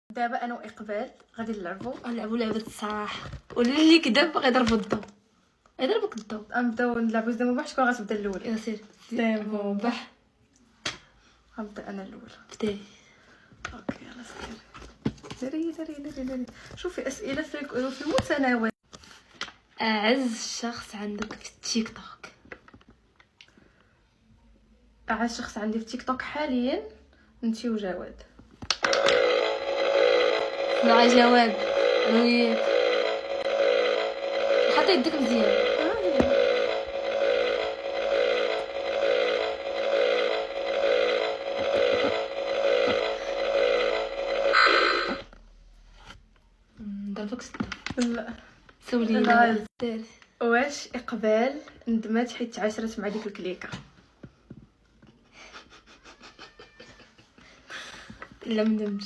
دابا انا واقبال غادي نلعبوا لعبه الصراحه، واللي كذب غيضربوا الضو، غيضربك الضو. غنبداو نلعبوا زعما بواحد. شكون غتبدا الاولى؟ يا سير دابا بح. غنبدا انا الاولى. بداي. اوكي يلا سيري. شوفي اسئله في المتناول. اعز شخص عندك في التيك توك؟ اعز شخص عندي في تيك توك حاليا انتي وجواد. مع جواد وياك، حتى يدك مزيان. ضربك ستة. لا سولي واش اقبال ندمات حيت تعاشرت مع ديك الكليكه؟ لا مندمش.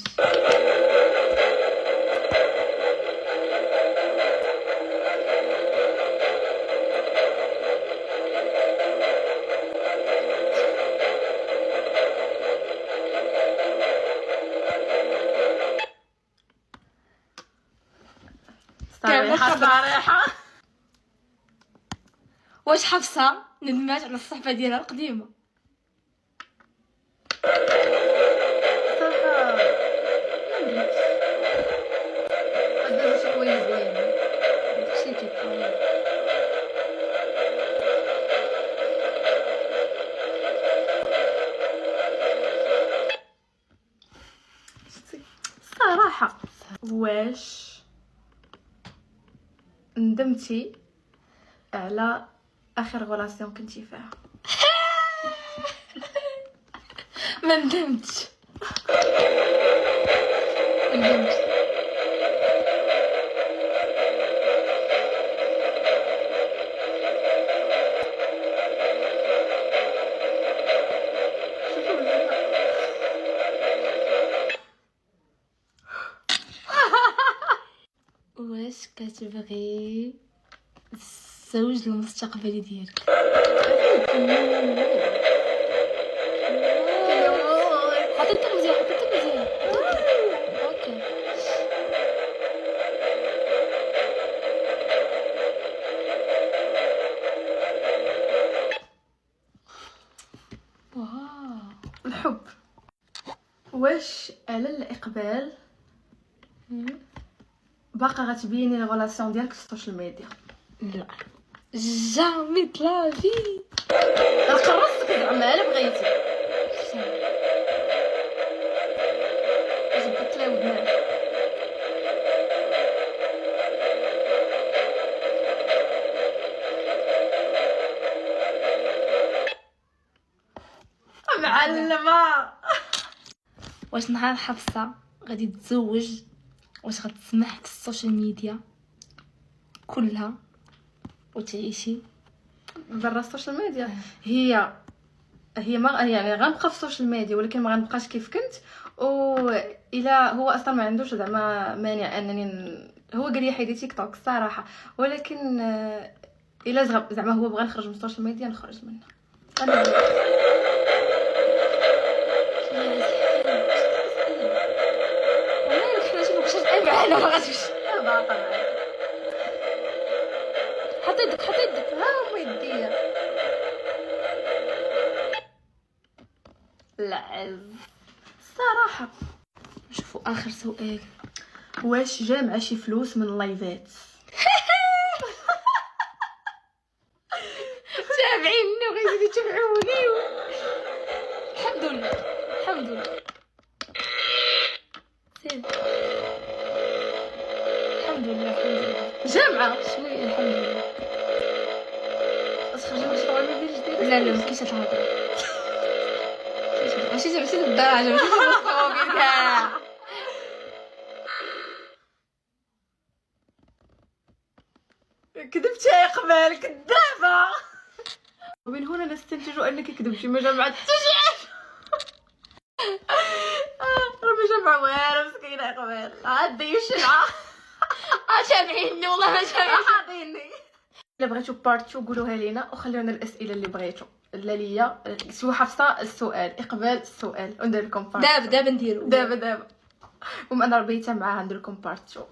صريحه. واش حفصه ندمات على الصحبه ديالها القديمه؟ صراحه واش ندمتي على اخر غولاسيون كنتي فيها؟ ما ندمتش. ندمت. واش كتبغي الزوج المستقبلي ديالك؟ حطيتك مزيان. اوكي. واو. الحب. واش على الاقبال باقا غتبيني الغولاسيون ديالك في السوشيال ميديا؟ لا جامي تلافي. قرصتك زعما الا بغيتي جبت لها ودنها. معلمه. واش نهار حفصه غادي تتزوج واش غتسمح في السوشيال ميديا كلها وتعيشي برا السوشيال ميديا؟ هي ما يعني غنبقى في السوشيال ميديا ولكن ما غنبقاش كيف كنت. و الا هو اصلا ما عندوش زعما مانع انني هو قال لي حيدي تيك توك الصراحه، ولكن الا زعما هو بغى نخرج من السوشيال ميديا نخرج منها. انا والله حنا شنو كنت معنا ما غاديش. باقا حط يدك ها هما يديا. لا الصراحه. نشوفوا اخر سؤال. واش جامعه شي فلوس من اللايفات؟ تابعيني وغيزيدوا يتابعوني. الحمد لله سير. الحمد لله جامعه شويه. الحمد لله. تخرجي من الشغل ما ديرش ديري. لا ما كاينش الهضره. ماشي الدراجه ماشي الطوموبيل كاع. كذبتي يا قبال كذابه. ومن هنا نستنتج انك كذبتي. ما جمعتش ما جمع والو. مسكينه يا قبال عادي شنعه. تابعيني والله ما تابعيني. حاضيني. الا بغيتو بارت 2 قولوها لينا وخليونا الاسئله اللي بغيتو. لا ليا سوا حفصه السؤال، اقبال السؤال، وندير لكم بارت. دابا نديرو. دابا المهم انا ربيتها معاه، ندير لكم بارت 2.